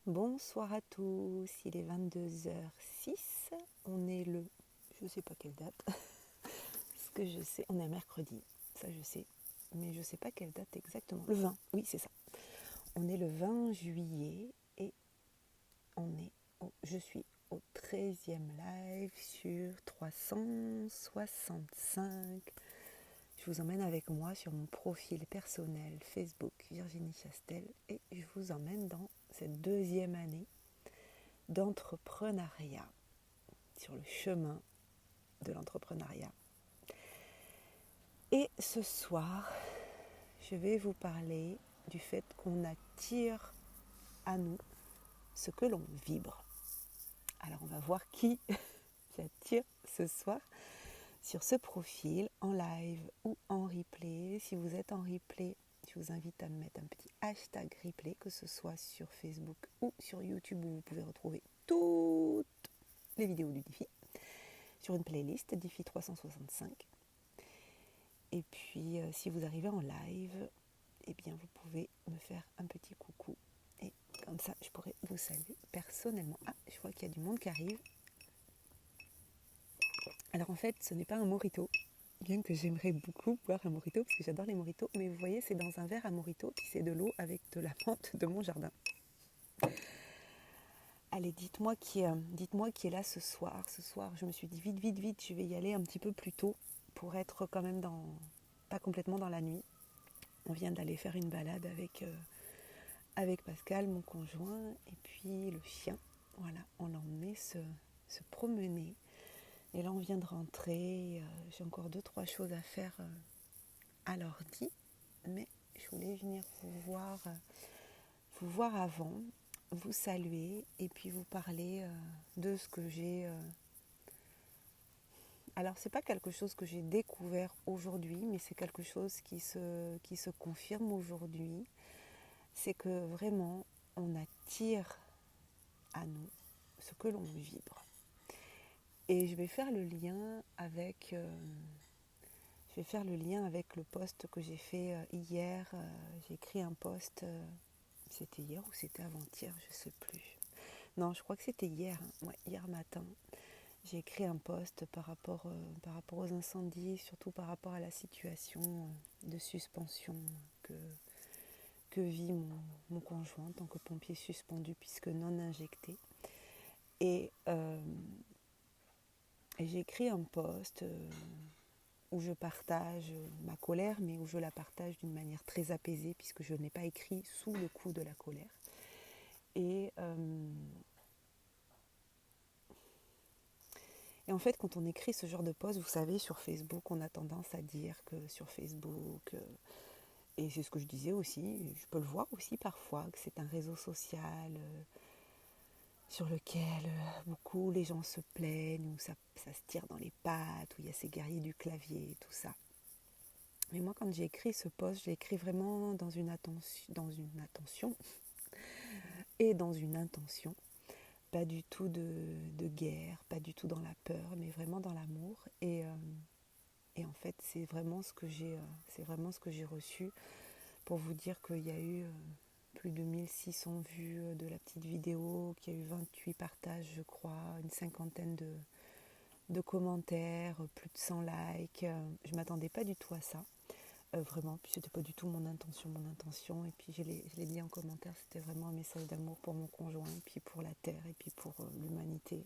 Bonsoir à tous, il est 22h06, on est le, je sais pas quelle date, ce que je sais, on est un mercredi, ça je sais, mais je sais pas quelle date exactement, le 20, oui c'est ça, on est le 20 juillet et je suis au 13e live sur 365, je vous emmène avec moi sur mon profil personnel Facebook Virginie Chastel et je vous emmène dans cette deuxième année d'entrepreneuriat, sur le chemin de l'entrepreneuriat. Et ce soir, je vais vous parler du fait qu'on attire à nous ce que l'on vibre. Alors on va voir qui j'attire ce soir sur ce profil, en live ou en replay. Si vous êtes en replay, je vous invite à me mettre un petit hashtag replay, que ce soit sur Facebook ou sur YouTube, où vous pouvez retrouver toutes les vidéos du Diffie, sur une playlist Diffie 365. Et puis, si vous arrivez en live, eh bien, vous pouvez me faire un petit coucou. Et comme ça, je pourrais vous saluer personnellement. Ah, je vois qu'il y a du monde qui arrive. Alors en fait, ce n'est pas un mojito, bien que j'aimerais beaucoup boire un mojito, parce que j'adore les mojitos. Mais vous voyez, c'est dans un verre à mojito, puis c'est de l'eau avec de la menthe de mon jardin. Allez, dites-moi qui est là ce soir. Ce soir, je me suis dit vite, je vais y aller un petit peu plus tôt pour être quand même pas complètement dans la nuit. On vient d'aller faire une balade avec Pascal, mon conjoint, et puis le chien. Voilà, on l'a emmené se promener. Et là, on vient de rentrer. J'ai encore 2-3 choses à faire à l'ordi, mais je voulais venir vous voir avant, vous saluer et puis vous parler de ce que j'ai. Alors, c'est pas quelque chose que j'ai découvert aujourd'hui, mais c'est quelque chose qui se confirme aujourd'hui. C'est que vraiment, on attire à nous ce que l'on vibre. Et je vais faire le lien avec le post que j'ai fait hier. J'ai écrit un post, c'était hier ou c'était avant-hier, je ne sais plus. Non, je crois que c'était hier, hein. Ouais, hier matin. J'ai écrit un post par rapport aux incendies, surtout par rapport à la situation de suspension que vit mon conjoint en tant que pompier suspendu puisque non injecté. Et j'ai écrit un post où je partage ma colère, mais où je la partage d'une manière très apaisée, puisque je n'ai pas écrit sous le coup de la colère. Et en fait, quand on écrit ce genre de post, vous savez, sur Facebook, on a tendance à dire que sur Facebook, et c'est ce que je disais aussi, je peux le voir aussi parfois, que c'est un réseau social sur lequel beaucoup les gens se plaignent, où ça se tire dans les pattes, où il y a ces guerriers du clavier et tout ça. Mais moi, quand j'ai écrit ce post, je l'ai écrit vraiment dans une attention et dans une intention. Pas du tout de guerre, pas du tout dans la peur, mais vraiment dans l'amour. Et en fait, c'est vraiment ce que j'ai reçu pour vous dire qu'il y a eu plus de 1600 vues de la petite vidéo, qu'il y a eu 28 partages, je crois, une cinquantaine de commentaires, plus de 100 likes. Je ne m'attendais pas du tout à ça. Vraiment, puis c'était pas du tout mon intention, et puis je l'ai dit en commentaire, c'était vraiment un message d'amour pour mon conjoint, et puis pour la terre, et puis pour l'humanité.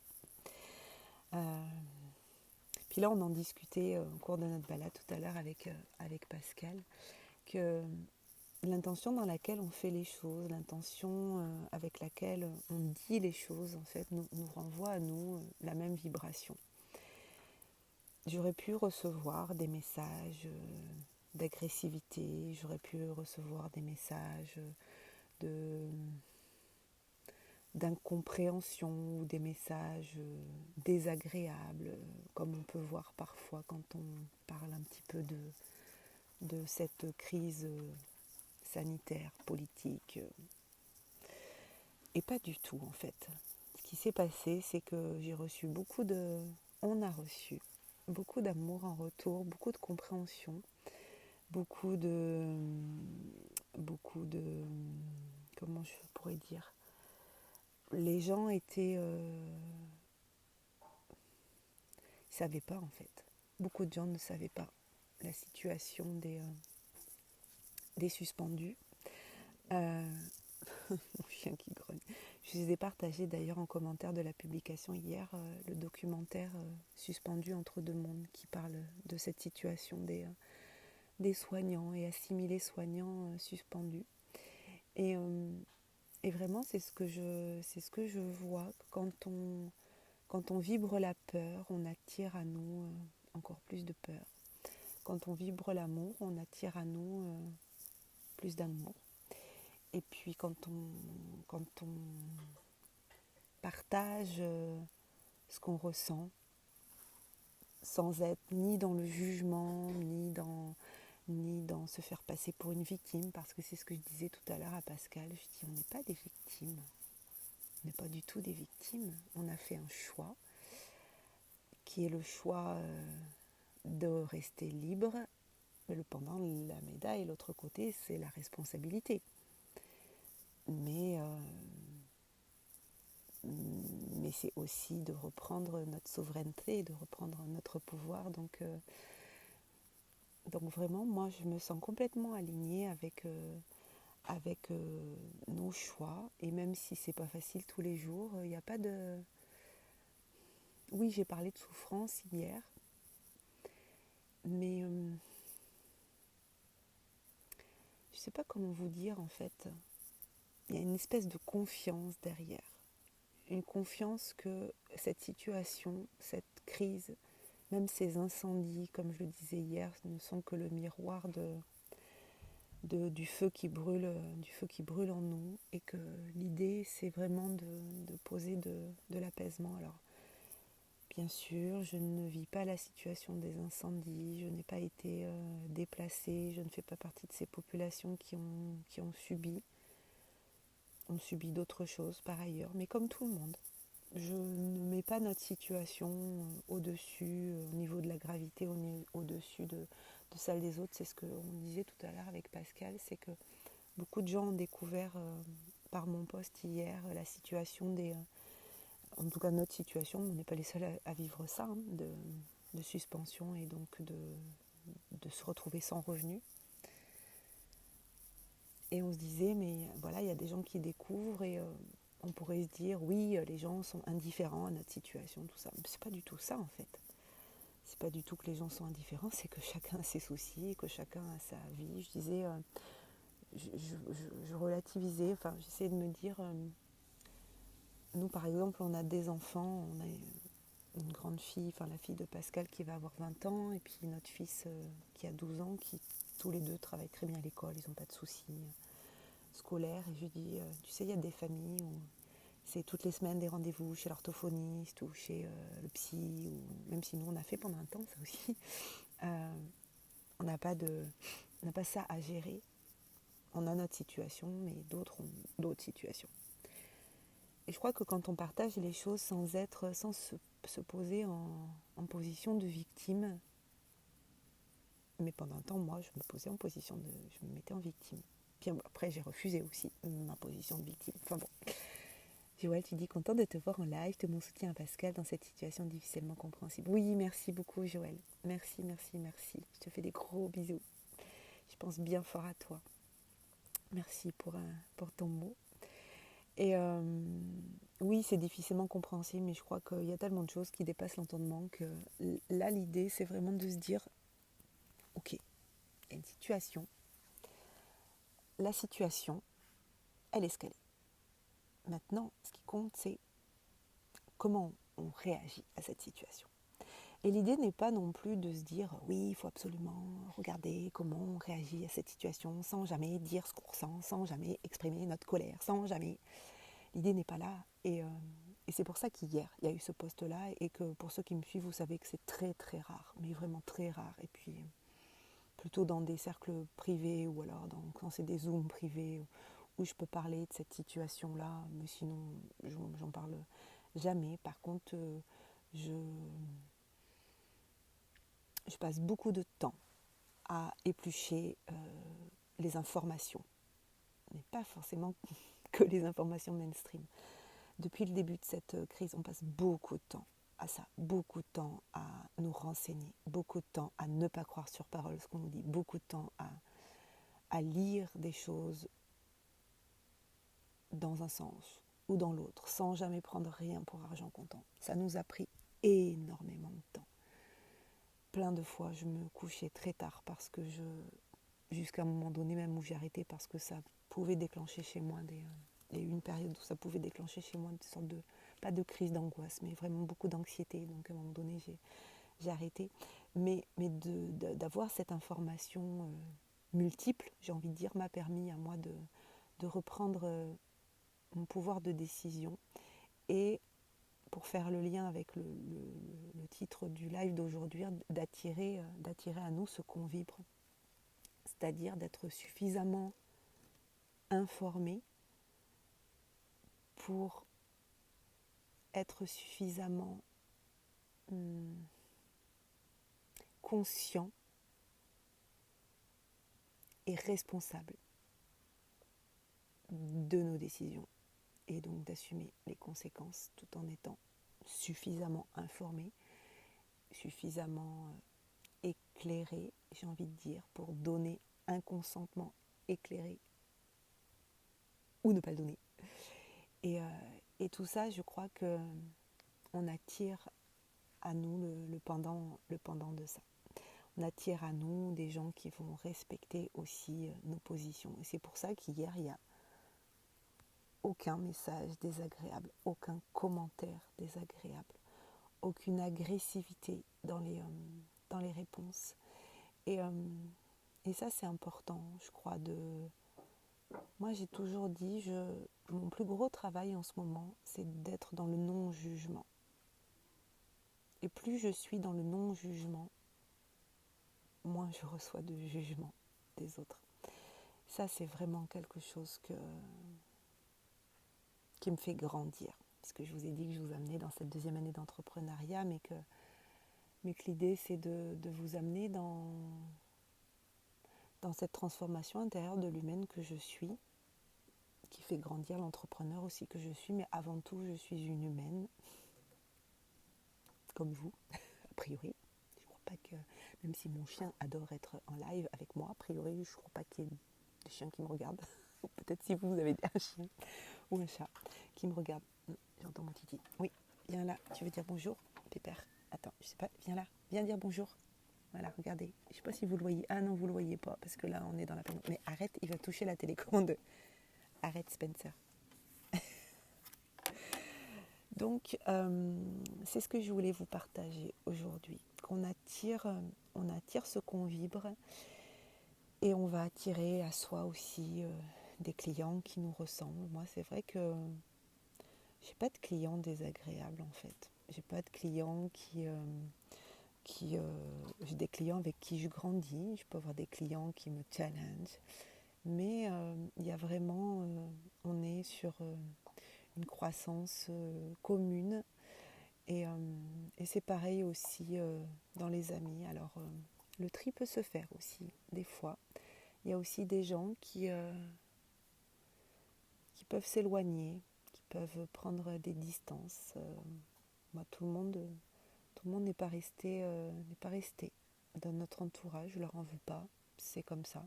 Puis là, on en discutait au cours de notre balade tout à l'heure avec Pascal, que l'intention dans laquelle on fait les choses, l'intention avec laquelle on dit les choses, en fait, nous renvoie à nous la même vibration. J'aurais pu recevoir des messages d'agressivité, j'aurais pu recevoir des messages d'incompréhension ou des messages désagréables, comme on peut voir parfois quand on parle un petit peu de cette crise sanitaire, politique. Et pas du tout en fait. Ce qui s'est passé, c'est que on a reçu beaucoup d'amour en retour, beaucoup de compréhension, beaucoup de, comment je pourrais dire, les gens étaient... ils ne savaient pas en fait. Beaucoup de gens ne savaient pas la situation des suspendus. Euh, Mon chien qui grogne. Je vous ai partagé d'ailleurs en commentaire de la publication hier le documentaire Suspendu entre deux mondes qui parle de cette situation des soignants et assimilés soignants suspendus. Et, euh, et vraiment c'est ce que je vois quand on vibre la peur, on attire à nous encore plus de peur. Quand on vibre l'amour, on attire à nous plus d'amour. Et puis quand on partage ce qu'on ressent, sans être ni dans le jugement, ni dans se faire passer pour une victime, parce que c'est ce que je disais tout à l'heure à Pascal, je dis on n'est pas des victimes, on n'est pas du tout des victimes, on a fait un choix, qui est le choix de rester libre, mais le pendant la médaille, l'autre côté, c'est la responsabilité. Mais c'est aussi de reprendre notre souveraineté, de reprendre notre pouvoir. Donc vraiment, moi, je me sens complètement alignée avec nos choix. Et même si c'est pas facile tous les jours, il n'y a pas de... Oui, j'ai parlé de souffrance hier, mais je sais pas comment vous dire en fait. Il y a une espèce de confiance derrière. Une confiance que cette situation, cette crise, même ces incendies, comme je le disais hier, ne sont que le miroir du feu qui brûle en nous, et que l'idée c'est vraiment de poser de l'apaisement. Alors bien sûr, je ne vis pas la situation des incendies, je n'ai pas été déplacée, je ne fais pas partie de ces populations qui ont subi d'autres choses par ailleurs, mais comme tout le monde. Je ne mets pas notre situation au-dessus, au niveau de la gravité, au-dessus de celle des autres. C'est ce qu'on disait tout à l'heure avec Pascal, c'est que beaucoup de gens ont découvert par mon post hier la situation en tout cas notre situation, on n'est pas les seuls à vivre ça, hein, de suspension et donc de se retrouver sans revenu. Et on se disait, mais voilà, il y a des gens qui découvrent et on pourrait se dire, oui, les gens sont indifférents à notre situation, tout ça. Mais c'est pas du tout ça, en fait. C'est pas du tout que les gens sont indifférents, c'est que chacun a ses soucis, que chacun a sa vie. Je disais, je relativisais, enfin, j'essayais de me dire, nous, par exemple, on a des enfants, on a une grande fille, enfin la fille de Pascal qui va avoir 20 ans, et puis notre fils qui a 12 ans, qui tous les deux travaillent très bien à l'école, ils n'ont pas de soucis scolaire. Et je lui dis, tu sais, il y a des familles où c'est toutes les semaines des rendez-vous chez l'orthophoniste ou chez le psy, ou même si nous on a fait pendant un temps ça aussi, on n'a pas ça à gérer. On a notre situation, mais d'autres ont d'autres situations. Et je crois que quand on partage les choses sans se poser en position de victime, mais pendant un temps, moi, je me posais en position je me mettais en victime. Puis après, j'ai refusé aussi ma position de victime. Enfin bon. Joël, tu dis content de te voir en live, de mon soutien à Pascal dans cette situation difficilement compréhensible. Oui, merci beaucoup Joël. Merci, merci, merci. Je te fais des gros bisous. Je pense bien fort à toi. Merci pour ton mot. Et oui, c'est difficilement compréhensible, mais je crois qu'il y a tellement de choses qui dépassent l'entendement que là, l'idée, c'est vraiment de se dire, ok, il y a une situation. La situation, elle est ce qu'elle est. Maintenant, ce qui compte, c'est comment on réagit à cette situation. Et l'idée n'est pas non plus de se dire oui, il faut absolument regarder comment on réagit à cette situation sans jamais dire ce qu'on ressent, sans jamais exprimer notre colère, sans jamais... L'idée n'est pas là. Et c'est pour ça qu'hier, il y a eu ce post-là et que pour ceux qui me suivent, vous savez que c'est très très rare, mais vraiment très rare. Et puis plutôt dans des cercles privés ou alors quand c'est des zooms privés où je peux parler de cette situation-là, mais sinon j'en parle jamais. Par contre, je passe beaucoup de temps à éplucher les informations, mais pas forcément que les informations mainstream. Depuis le début de cette crise, on passe beaucoup de temps à ça, beaucoup de temps à nous renseigner, beaucoup de temps à ne pas croire sur parole ce qu'on nous dit, beaucoup de temps à lire des choses dans un sens ou dans l'autre, sans jamais prendre rien pour argent comptant. Ça nous a pris énormément de temps. Plein de fois, je me couchais très tard parce que jusqu'à un moment donné même où j'ai arrêté parce que ça pouvait déclencher chez moi il y a eu une période où ça pouvait déclencher chez moi une sorte de, pas de crise d'angoisse, mais vraiment beaucoup d'anxiété. Donc à un moment donné, j'ai arrêté. Mais d'avoir cette information multiple, j'ai envie de dire, m'a permis à moi de reprendre mon pouvoir de décision. Et pour faire le lien avec le titre du live d'aujourd'hui, d'attirer à nous ce qu'on vibre. C'est-à-dire d'être suffisamment informé pour être suffisamment conscient et responsable de nos décisions et donc d'assumer les conséquences tout en étant suffisamment informé, suffisamment éclairé, j'ai envie de dire, pour donner un consentement éclairé ou ne pas le donner. Et tout ça, je crois que on attire à nous le pendant de ça. On attire à nous des gens qui vont respecter aussi nos positions. Et c'est pour ça qu'hier, il n'y a aucun message désagréable, aucun commentaire désagréable, aucune agressivité dans les réponses. Et ça, c'est important, je crois. Moi, j'ai toujours dit, mon plus gros travail en ce moment, c'est d'être dans le non-jugement. Et plus je suis dans le non-jugement, moins je reçois de jugement des autres. Ça, c'est vraiment quelque chose qui me fait grandir. Parce que je vous ai dit que je vous amenais dans cette deuxième année d'entrepreneuriat, mais que l'idée, c'est de vous amener dans cette transformation intérieure de l'humaine que je suis, qui fait grandir l'entrepreneur aussi que je suis, mais avant tout, je suis une humaine, comme vous, a priori. Je ne crois pas que, même si mon chien adore être en live avec moi, a priori, je ne crois pas qu'il y ait des chiens qui me regardent. Peut-être si vous avez un chien ou un chat qui me regarde. J'entends mon titi. Oui, viens là, tu veux dire bonjour, Pépère? Attends, je sais pas, viens là, viens dire bonjour. Voilà, regardez. Je sais pas si vous le voyez. Ah non, vous le voyez pas, parce que là, on est dans la pénombre. Mais arrête, il va toucher la télécommande. Arrête, Spencer. Donc, c'est ce que je voulais vous partager aujourd'hui. On attire ce qu'on vibre, et on va attirer à soi aussi des clients qui nous ressemblent. Moi, c'est vrai que j'ai pas de clients désagréables en fait. J'ai pas de clients j'ai des clients avec qui je grandis. Je peux avoir des clients qui me challenge, mais il y a vraiment, on est sur une croissance commune. Et c'est pareil aussi dans les amis. Alors, le tri peut se faire aussi, des fois. Il y a aussi des gens qui peuvent s'éloigner, qui peuvent prendre des distances. Moi, tout le monde n'est pas resté, dans notre entourage. Je leur en veux pas. C'est comme ça.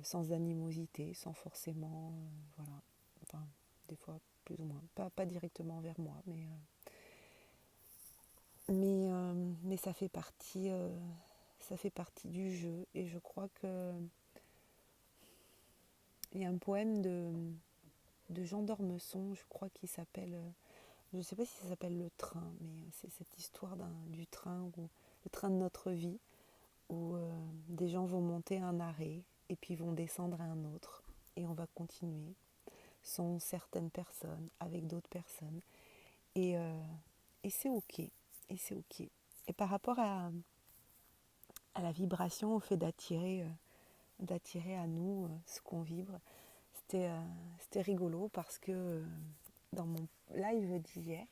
Sans animosité, sans forcément, voilà. Enfin, des fois, plus ou moins. Pas directement vers moi, mais ça fait partie du jeu. Et je crois que il y a un poème de Jean d'Ormesson, je crois qu'il s'appelle, je ne sais pas si ça s'appelle Le Train, mais c'est cette histoire du train, ou le train de notre vie, où des gens vont monter à un arrêt et puis vont descendre à un autre, et on va continuer sans certaines personnes, avec d'autres personnes, et c'est ok, et c'est ok. Et par rapport à la vibration, au fait d'attirer à nous ce qu'on vibre, c'était rigolo parce que dans mon live d'hier,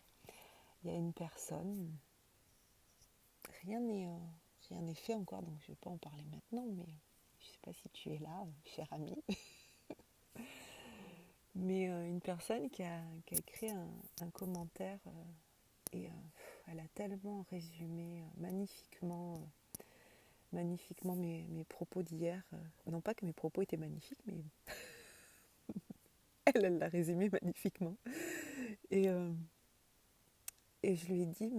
il y a une personne, rien n'est fait encore, donc je ne vais pas en parler maintenant, mais je ne sais pas si tu es là, cher ami. Mais une personne qui a écrit un commentaire et elle a tellement résumé magnifiquement mes propos d'hier. Non pas que mes propos étaient magnifiques, mais elle l'a résumé magnifiquement. Et, euh, et je lui ai dit,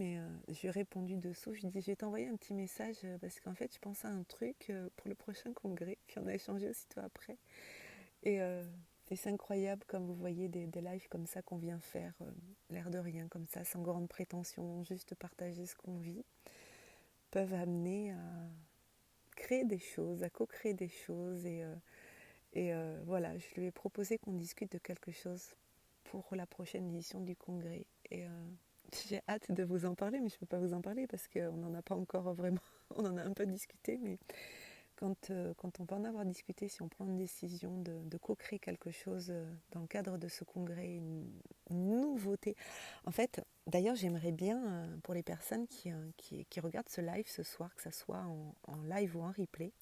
je lui ai répondu dessous, je lui ai dit, je vais t'envoyer un petit message parce qu'en fait, je pense à un truc pour le prochain congrès. Puis on a échangé aussitôt après. Et, euh, et c'est incroyable comme vous voyez des lives comme ça qu'on vient faire, l'air de rien, comme ça, sans grande prétention, juste partager ce qu'on vit, peuvent amener à créer des choses, à co-créer des choses. Voilà, je lui ai proposé qu'on discute de quelque chose pour la prochaine édition du congrès. J'ai hâte de vous en parler, mais je ne peux pas vous en parler parce qu'on n'en a pas encore vraiment. On en a un peu discuté, mais quand on va en avoir discuté, si on prend une décision de co-créer quelque chose dans le cadre de ce congrès, une nouveauté. En fait, d'ailleurs, j'aimerais bien, pour les personnes qui regardent ce live ce soir, que ce soit en live ou en replay,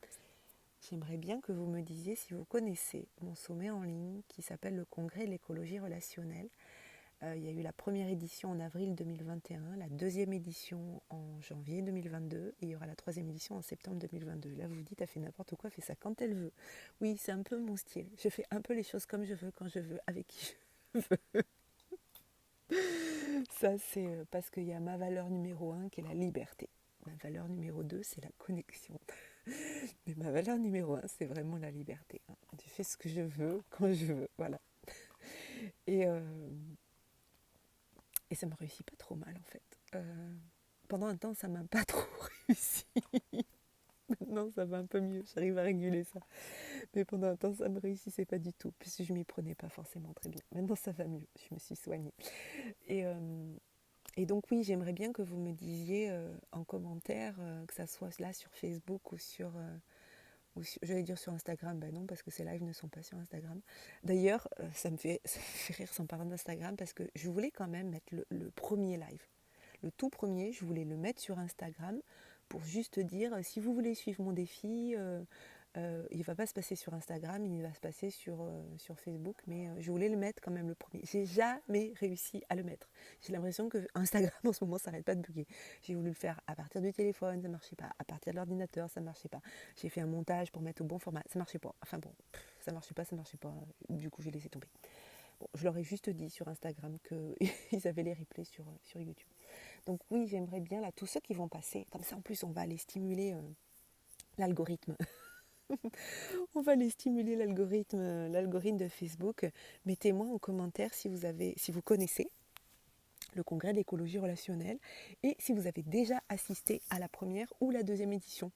j'aimerais bien que vous me disiez si vous connaissez mon sommet en ligne qui s'appelle le Congrès de l'écologie relationnelle. Il y a eu la première édition en avril 2021, la deuxième édition en janvier 2022 et il y aura la troisième édition en septembre 2022. Là, vous vous dites, elle fait n'importe quoi, elle fait ça quand elle veut. Oui, c'est un peu mon style. Je fais un peu les choses comme je veux, quand je veux, avec qui je veux. Ça, c'est parce qu'il y a ma valeur numéro 1 qui est la liberté. Ma valeur numéro 2, c'est la connexion. Mais ma valeur numéro 1, c'est vraiment la liberté. Je fais ce que je veux, quand je veux. Voilà. Et, euh, et ça me réussit pas trop mal, en fait. Pendant un temps, ça m'a pas trop réussi. Maintenant, ça va un peu mieux. J'arrive à réguler ça. Mais pendant un temps, ça me réussissait pas du tout. Puisque je m'y prenais pas forcément très bien. Maintenant, ça va mieux. Je me suis soignée. Et, euh, Et donc oui, j'aimerais bien que vous me disiez en commentaire, que ça soit là sur Facebook j'allais dire sur Instagram, ben non, parce que ces lives ne sont pas sur Instagram. D'ailleurs, ça me fait rire sans parler d'Instagram, parce que je voulais quand même mettre le premier live. Le tout premier, je voulais le mettre sur Instagram pour juste dire, si vous voulez suivre mon défi, il ne va pas se passer sur Instagram, il va se passer sur Facebook, mais je voulais le mettre quand même le premier. J'ai jamais réussi à le mettre. J'ai l'impression que Instagram en ce moment ça n'arrête pas de bugger. J'ai voulu le faire à partir du téléphone, ça ne marchait pas. À partir de l'ordinateur, ça ne marchait pas. J'ai fait un montage pour mettre au bon format, ça ne marchait pas. Enfin bon, ça ne marchait pas. Du coup, j'ai laissé tomber. Bon, je leur ai juste dit sur Instagram qu'ils avaient les replays sur YouTube. Donc oui, j'aimerais bien, là, tous ceux qui vont passer, comme ça en plus on va aller stimuler l'algorithme. On va aller stimuler l'algorithme de Facebook. Mettez-moi en commentaire si vous connaissez le congrès d'écologie relationnelle et si vous avez déjà assisté à la première ou la deuxième édition.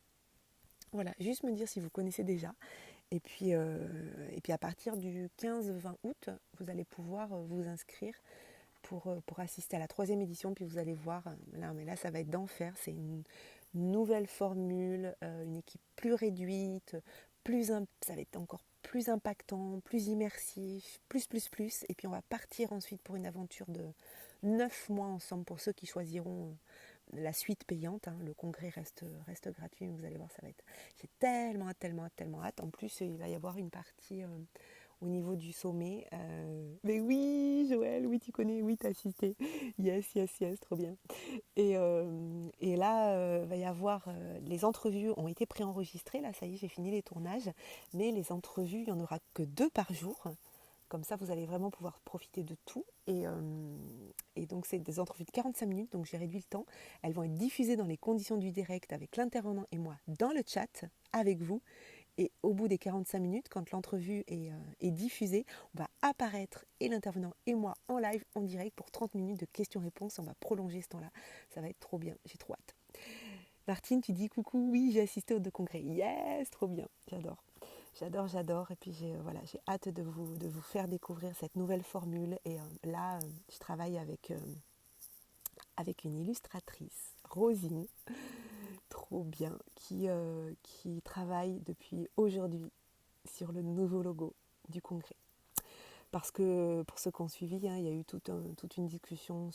Voilà, juste me dire si vous connaissez déjà. Et puis à partir du 15-20 août, vous allez pouvoir vous inscrire pour assister à la troisième édition. Puis vous allez voir, là ça va être d'enfer. C'est une nouvelle formule, une équipe plus réduite, ça va être encore plus impactant, plus immersif, plus. Et puis on va partir ensuite pour une aventure de 9 mois ensemble pour ceux qui choisiront la suite payante. Le congrès reste gratuit, mais vous allez voir, ça va être... J'ai tellement hâte. En plus, il va y avoir une partie au niveau du sommet. Mais oui, Joël, oui, tu connais, oui, t'as assisté. Yes, trop bien. Et là, va y avoir... les entrevues ont été préenregistrées, là, ça y est, j'ai fini les tournages. Mais les entrevues, il n'y en aura que 2 par jour. Comme ça, vous allez vraiment pouvoir profiter de tout. Et donc, c'est des entrevues de 45 minutes, donc j'ai réduit le temps. Elles vont être diffusées dans les conditions du direct avec l'intervenant et moi dans le chat avec vous. Et au bout des 45 minutes, quand l'entrevue est diffusée, on va apparaître et l'intervenant et moi en live, en direct pour 30 minutes de questions-réponses. On va prolonger ce temps-là. Ça va être trop bien. J'ai trop hâte. Martine, tu dis coucou. Oui, j'ai assisté aux 2 congrès. Yes, trop bien. J'adore. J'adore. Et puis j'ai hâte de vous faire découvrir cette nouvelle formule. Et là, je travaille avec une illustratrice, Rosine, trop bien, qui travaille depuis aujourd'hui sur le nouveau logo du congrès. Parce que pour ceux qui ont suivi, il y a eu toute une discussion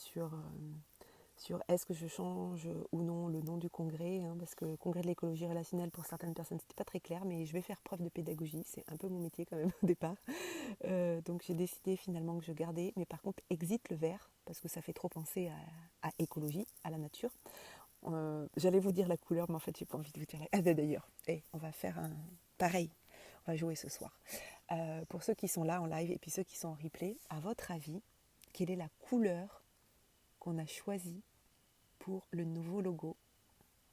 sur est-ce que je change ou non le nom du congrès, hein, parce que le congrès de l'écologie relationnelle, pour certaines personnes, c'était pas très clair, mais je vais faire preuve de pédagogie, c'est un peu mon métier quand même au départ. Donc j'ai décidé finalement que je gardais, mais par contre, exit le vert, parce que ça fait trop penser à écologie, à la nature. J'allais vous dire la couleur, mais en fait, j'ai pas envie de vous dire la... Ah ben d'ailleurs, on va faire un... Pareil, on va jouer ce soir. Pour ceux qui sont là en live et puis ceux qui sont en replay, à votre avis, quelle est la couleur qu'on a choisie pour le nouveau logo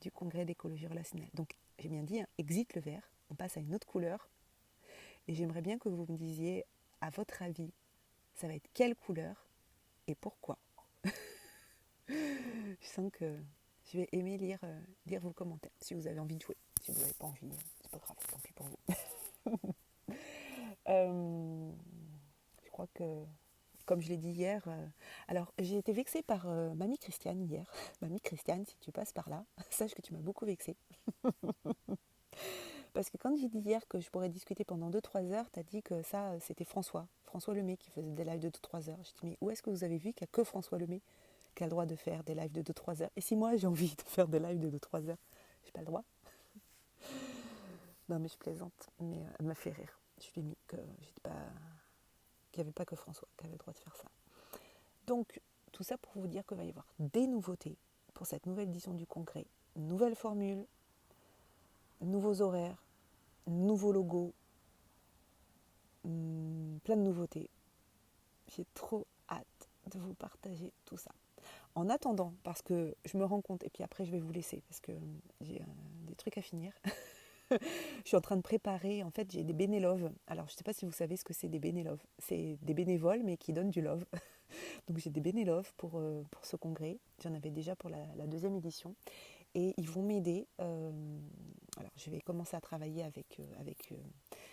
du congrès d'écologie relationnelle? Donc, j'ai bien dit, hein, exit le vert, on passe à une autre couleur. Et j'aimerais bien que vous me disiez, à votre avis, ça va être quelle couleur et pourquoi? Je sens que je vais aimer lire vos commentaires, si vous avez envie de jouer. Si vous n'avez pas envie, c'est pas grave, tant pis pour vous. Je crois que, comme je l'ai dit hier, alors j'ai été vexée par Mamie Christiane hier. Mamie Christiane, si tu passes par là, sache que tu m'as beaucoup vexée. Parce que quand j'ai dit hier que je pourrais discuter pendant 2-3 heures, tu as dit que ça, c'était François Lemay qui faisait des lives de 2-3 heures. Je dis, mais où est-ce que vous avez vu qu'il n'y a que François Lemay qui a le droit de faire des lives de 2-3 heures? Et si moi j'ai envie de faire des lives de 2-3 heures, j'ai pas le droit? Non, mais je plaisante, mais elle m'a fait rire. Je lui ai mis que j'étais pas, qu'il n'y avait pas que François qui avait le droit de faire ça. Donc, tout ça pour vous dire qu'il va y avoir des nouveautés pour cette nouvelle édition du congrès. Nouvelles formules, nouveaux horaires, nouveaux logos, plein de nouveautés. J'ai trop hâte de vous partager tout ça. En attendant, parce que je me rends compte, et puis après je vais vous laisser, parce que j'ai des trucs à finir. Je suis en train de préparer, en fait j'ai des bénéloves. Alors je ne sais pas si vous savez ce que c'est des bénéloves. C'est des bénévoles mais qui donnent du love. Donc j'ai des bénéloves pour ce congrès. J'en avais déjà pour la deuxième édition. Et ils vont m'aider. Alors je vais commencer à travailler avec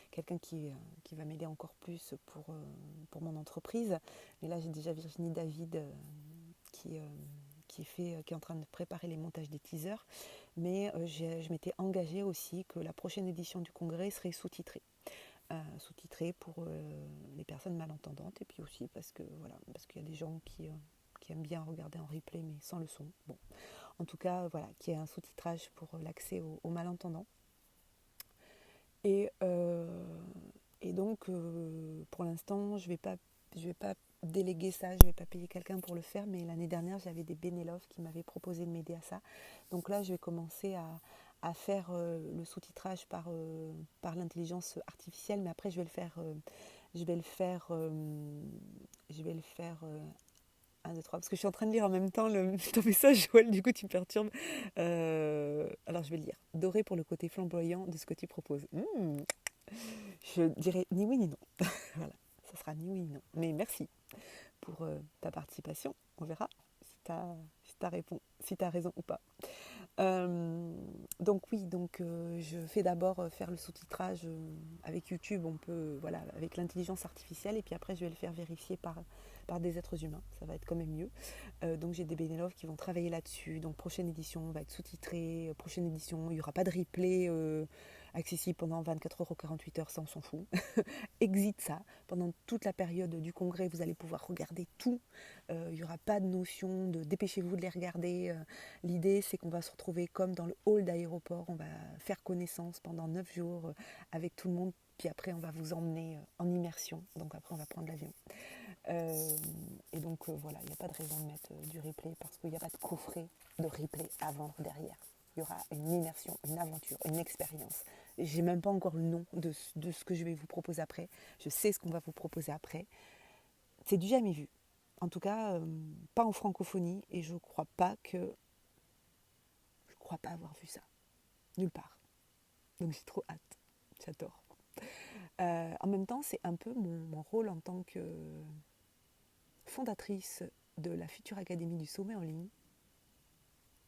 quelqu'un qui va m'aider encore plus pour mon entreprise. Mais là j'ai déjà Virginie David qui est en train de préparer les montages des teasers. Mais je m'étais engagée aussi que la prochaine édition du congrès serait sous-titrée. Sous-titrée pour les personnes malentendantes et puis aussi parce qu'il y a des gens qui aiment bien regarder en replay mais sans le son. Bon, en tout cas, voilà, qu'il y ait un sous-titrage pour l'accès aux malentendants. Et, et donc, pour l'instant, je vais pas déléguer ça, je ne vais pas payer quelqu'un pour le faire, mais l'année dernière, j'avais des bénévoles qui m'avaient proposé de m'aider à ça. Donc là, je vais commencer à faire le sous-titrage par l'intelligence artificielle, mais après, je vais le faire 1, 2, 3, parce que je suis en train de lire en même temps ton message, Joël, du coup tu me perturbes. Alors je vais le lire. Doré pour le côté flamboyant de ce que tu proposes. Je dirais ni oui ni non. Voilà, ça sera ni oui ni non. Mais merci pour ta participation. On verra si t'as raison ou pas. Donc oui, je fais d'abord faire le sous-titrage avec YouTube, voilà, avec l'intelligence artificielle, et puis après je vais le faire vérifier par des êtres humains, ça va être quand même mieux. Donc j'ai des bénévoles qui vont travailler là-dessus, donc prochaine édition va être sous-titrée, prochaine édition, il n'y aura pas de replay accessible pendant 24 h ou 48 heures, ça on s'en fout. Exit ça, pendant toute la période du congrès, vous allez pouvoir regarder tout, il n'y aura pas de notion de dépêchez-vous de les regarder. L'idée c'est qu'on va se retrouver comme dans le hall d'aéroport, on va faire connaissance pendant 9 jours avec tout le monde, puis après on va vous emmener en immersion, donc après on va prendre l'avion. Et donc voilà, il n'y a pas de raison de mettre du replay parce qu'il n'y a pas de coffret de replay à vendre derrière. Il y aura une immersion, une aventure, une expérience. J'ai même pas encore le nom de ce que je vais vous proposer après. Je sais ce qu'on va vous proposer après. C'est du jamais vu. En tout cas, pas en francophonie, et je crois pas avoir vu ça nulle part. Donc j'ai trop hâte. J'adore. En même temps, c'est un peu mon rôle en tant que fondatrice de la future Académie du sommet en ligne,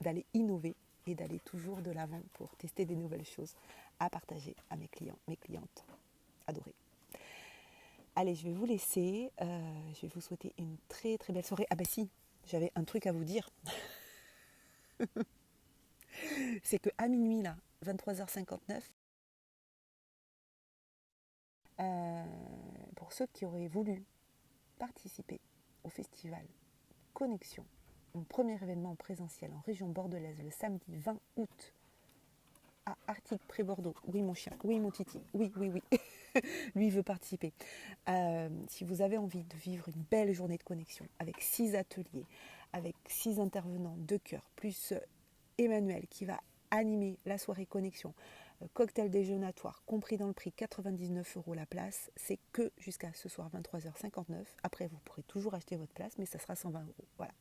d'aller innover et d'aller toujours de l'avant pour tester des nouvelles choses à partager à mes clients, mes clientes adorées. Allez, je vais vous laisser. Je vais vous souhaiter une très très belle soirée. Ah bah si, j'avais un truc à vous dire. C'est qu'à minuit, là, 23h59, pour ceux qui auraient voulu participer au festival Connexion mon premier événement présentiel en région bordelaise le samedi 20 août à Arctique près Bordeaux. Oui mon chien, oui mon titi, oui, oui, oui. Lui il veut participer. Si vous avez envie de vivre une belle journée de connexion avec 6 ateliers, avec 6 intervenants de cœur, plus Emmanuel qui va animer la soirée connexion, cocktail déjeunatoire compris dans le prix, 99 € la place, c'est que jusqu'à ce soir 23h59. Après vous pourrez toujours acheter votre place mais ça sera 120 €. Voilà.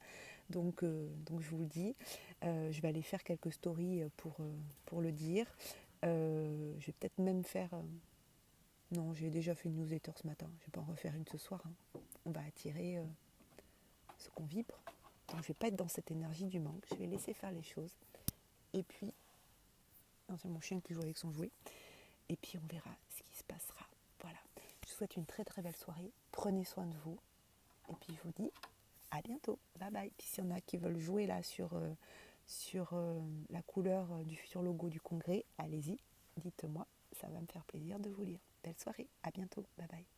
Donc je vous le dis, je vais aller faire quelques stories pour le dire. Je vais peut-être même faire... non, j'ai déjà fait une newsletter ce matin, je vais pas en refaire une ce soir. Hein. On va attirer ce qu'on vibre. Donc je vais pas être dans cette énergie du manque, je vais laisser faire les choses. Et puis, non, c'est mon chien qui joue avec son jouet. Et puis on verra ce qui se passera. Voilà. Je vous souhaite une très très belle soirée. Prenez soin de vous. Et puis je vous dis à bientôt. Bye bye. Puis s'il y en a qui veulent jouer là sur la couleur du futur logo du congrès, allez-y, dites-moi. Ça va me faire plaisir de vous lire. Belle soirée. À bientôt. Bye bye.